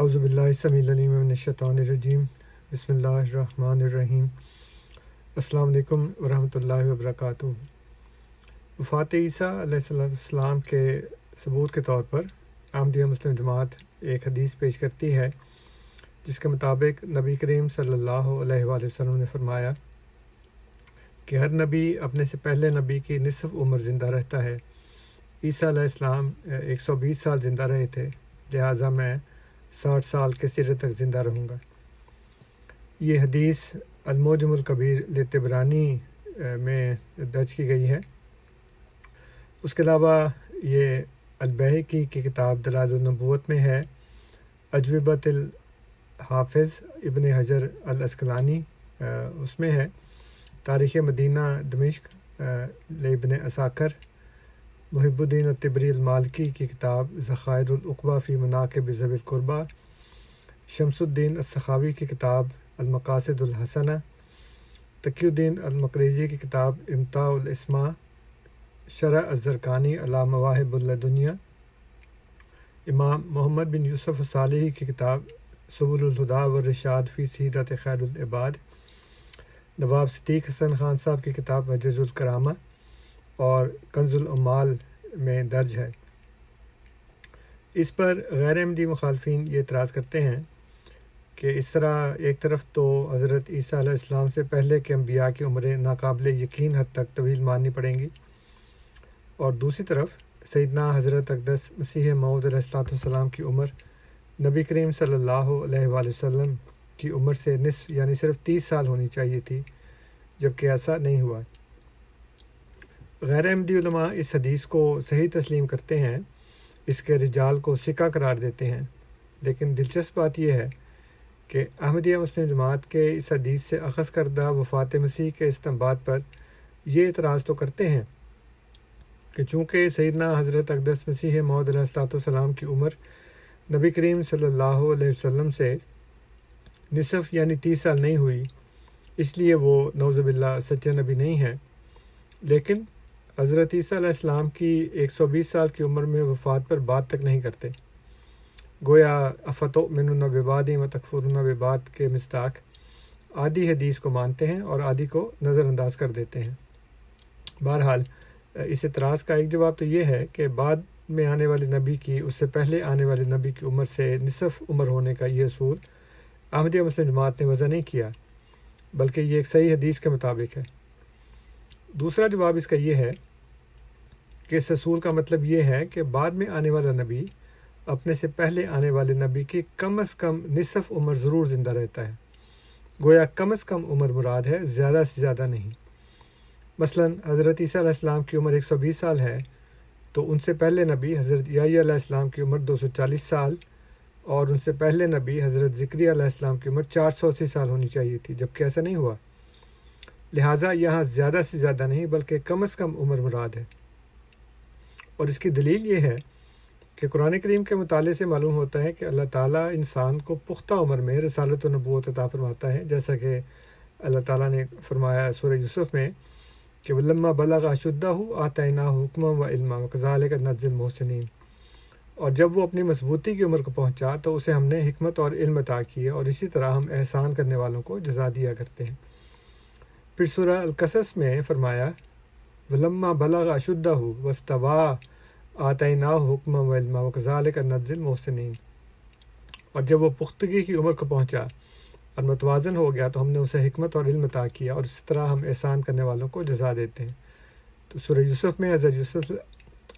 اعوذ باللہ السمیع العلیم من الشیطان الرجیم بسم اللہ الرحمن الرحیم۔ السلام علیکم ورحمۃ اللہ وبرکاتہ۔ وفات عیسیٰ علیہ السلام کے ثبوت کے طور پر احمدیہ مسلم جماعت ایک حدیث پیش کرتی ہے جس کے مطابق نبی کریم صلی اللہ علیہ وآلہ وسلم نے فرمایا کہ ہر نبی اپنے سے پہلے نبی کی نصف عمر زندہ رہتا ہے۔ عیسیٰ علیہ السلام 120 سال زندہ رہے تھے، لہٰذا میں 60 سال کے سرے تک زندہ رہوں گا۔ یہ حدیث المعجم الکبیر لطبرانی میں درج کی گئی ہے۔ اس کے علاوہ یہ البیہقی کی کتاب دلائل النبوت میں ہے، اجوبۃ الحافظ ابن حجر العسقلانی اس میں ہے، تاریخ مدینہ دمشق لابن عساکر، محب الدین الطبری المالکی کی کتاب ذخائر العقبہ فی مناقب ذوی القربہ، شمس الدین السخاوی کی کتاب المقاصد الحسنہ، تقی الدین المقریزی کی کتاب امتاع الاسماء، شرح الزرقانی علی مواہب اللدنیہ، امام محمد بن یوسف الصالحی کی کتاب سبل الہدیٰ والرشاد فی سیرت خیر العباد، نواب صدیق حسن خان صاحب کی کتاب حجج الکرامہ اور کنز العمال میں درج ہے۔ اس پر غیر احمدی مخالفین یہ اعتراض کرتے ہیں کہ اس طرح ایک طرف تو حضرت عیسیٰ علیہ السلام سے پہلے کے انبیاء کی عمریں ناقابل یقین حد تک طویل ماننی پڑیں گی، اور دوسری طرف سیدنا حضرت اقدس مسیح موعود علیہ السلام کی عمر نبی کریم صلی اللہ علیہ وآلہ وسلم کی عمر سے نصف یعنی صرف 30 سال ہونی چاہیے تھی، جبکہ ایسا نہیں ہوا۔ غیر احمدی علماء اس حدیث کو صحیح تسلیم کرتے ہیں، اس کے رجال کو ثقہ قرار دیتے ہیں، لیکن دلچسپ بات یہ ہے کہ احمدیہ مسلم جماعت کے اس حدیث سے اخذ کردہ وفات مسیح کے استنباط پر یہ اعتراض تو کرتے ہیں کہ چونکہ سیدنا حضرت اقدس مسیح موعود علیہ السلام کی عمر نبی کریم صلی اللہ علیہ وسلم سے نصف یعنی 30 سال نہیں ہوئی، اس لیے وہ نعوذ باللہ سچے نبی نہیں ہیں، لیکن حضرت عیسیٰ علیہ السلام کی 120 سال کی عمر میں وفات پر بات تک نہیں کرتے، گویا افتؤمنون ببعض وتکفرون ببعض کے مصداق آدھی حدیث کو مانتے ہیں اور آدھی کو نظر انداز کر دیتے ہیں۔ بہرحال اس اعتراض کا ایک جواب تو یہ ہے کہ بعد میں آنے والے نبی کی اس سے پہلے آنے والے نبی کی عمر سے نصف عمر ہونے کا یہ اصول احمدیہ مسلم جماعت نے وضع نہیں کیا، بلکہ یہ ایک صحیح حدیث کے مطابق ہے۔ دوسرا جواب اس کا یہ ہے کہ اس اصول کا مطلب یہ ہے کہ بعد میں آنے والا نبی اپنے سے پہلے آنے والے نبی کی کم از کم نصف عمر ضرور زندہ رہتا ہے، گویا کم از کم عمر مراد ہے، زیادہ سے زیادہ نہیں۔ مثلا حضرت عیسیٰ علیہ السلام کی عمر 120 سال ہے، تو ان سے پہلے نبی حضرت یحییٰ علیہ السلام کی عمر 240 سال اور ان سے پہلے نبی حضرت زکریا علیہ السلام کی عمر 480 سال ہونی چاہیے تھی، جبکہ ایسا نہیں ہوا۔ لہٰذا یہاں زیادہ سے زیادہ نہیں بلکہ کم از کم عمر مراد ہے، اور اس کی دلیل یہ ہے کہ قرآن کریم کے مطالعے سے معلوم ہوتا ہے کہ اللہ تعالیٰ انسان کو پختہ عمر میں رسالت و نبوت عطا فرماتا ہے، جیسا کہ اللہ تعالیٰ نے فرمایا سورہ یوسف میں کہ وَلَمَّا بَلَغَ أَشُدَّهُ آتَيْنَاهُ حُکْمًا وَعِلْمًا وَكَذَلِكَ نَجْزِي الْمُحْسِنِينَ، اور جب وہ اپنی مضبوطی کی عمر کو پہنچا تو اسے ہم نے حکمت اور علم عطا کیے، اور اسی طرح ہم احسان کرنے والوں کو جزا دیا کرتے ہیں۔ پھر سورہ القصص میں فرمایا وَلَمَّا بَلَغَ أَشُدَّهُ وَاسْتَوَىٰ آتَيْنَاهُ حُکْمًا وَعِلْمًا وَكَذَلِكَ نَجْزِي الْمُحْسِنِينَ، اور جب وہ پختگی کی عمر کو پہنچا اور متوازن ہو گیا تو ہم نے اسے حکمت اور علم عطا کیا، اور اسی طرح ہم احسان کرنے والوں کو جزا دیتے ہیں۔ تو سورہ یوسف میں حضرت یوسف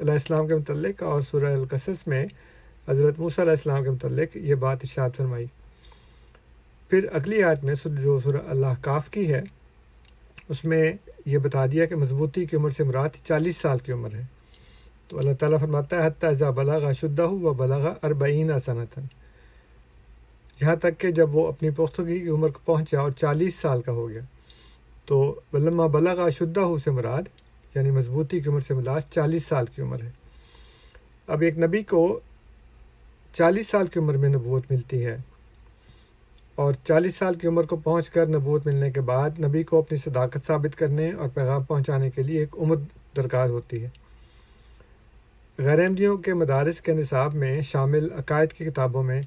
علیہ السلام کے متعلق اور سورہ القصص میں حضرت موسیٰ علیہ السلام کے متعلق یہ بات ارشاد فرمائی۔ پھر اگلی آیت میں جو سورہ الاحقاف کی ہے، اس میں یہ بتا دیا کہ مضبوطی کی عمر سے مراد 40 سال کی عمر ہے۔ تو اللہ تعالیٰ فرماتا ہے حتیٰ اذا بلغ اشدہ وبلغ 40 سنۃ، یہاں تک کہ جب وہ اپنی پختگی کی عمر کو پہنچا اور 40 سال کا ہو گیا۔ تو ولما بلغ اشدہ سے مراد یعنی مضبوطی کی عمر سے مراد 40 سال کی عمر ہے۔ اب ایک نبی کو 40 سال کی عمر میں نبوت ملتی ہے، اور 40 سال کی عمر کو پہنچ کر نبوت ملنے کے بعد نبی کو اپنی صداقت ثابت کرنے اور پیغام پہنچانے کے لیے ایک عمر درکار ہوتی ہے۔ غیر احمدیوں کے مدارس کے نصاب میں شامل عقائد کی کتابوں میں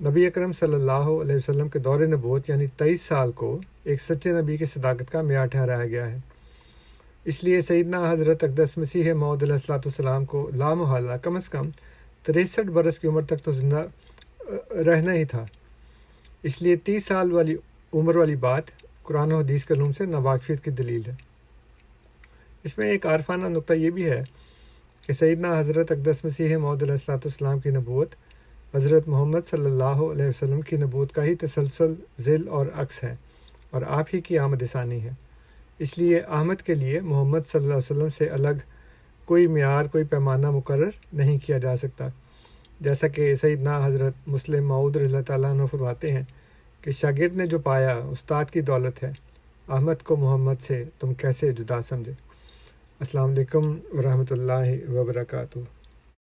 نبی اکرم صلی اللہ علیہ وسلم کے دور نبوت یعنی 23 سال کو ایک سچے نبی کی صداقت کا معیار ٹھہرایا گیا ہے۔ اس لیے سیدنا حضرت اقدس مسیح موعود علیہ الصلوۃ والسلام کو لامحالہ کم از کم 63 برس کی عمر تک تو زندہ رہنا ہی تھا۔ اس لیے 30 سال والی عمر والی بات قرآن و حدیث کے علوم سے ناواقفیت کی دلیل ہے۔ اس میں ایک عارفانہ نقطہ یہ بھی ہے کہ سیدنا حضرت اقدس مسیح موعود علیہ الصلوۃ والسلام کی نبوت حضرت محمد صلی اللہ علیہ وسلم کی نبوت کا ہی تسلسل ذیل اور عکس ہے اور آپ ہی کی آمد ثانی ہے۔ اس لیے احمد کے لیے محمد صلی اللہ علیہ وسلم سے الگ کوئی معیار کوئی پیمانہ مقرر نہیں کیا جا سکتا، جیسا کہ سیدنا حضرت مسلم موعود رضی اللہ تعالیٰ عنہ فرماتے ہیں کہ شاگرد نے جو پایا استاد کی دولت ہے، احمد کو محمد سے تم کیسے جدا سمجھے۔ السلام علیکم ورحمۃ اللہ وبرکاتہ۔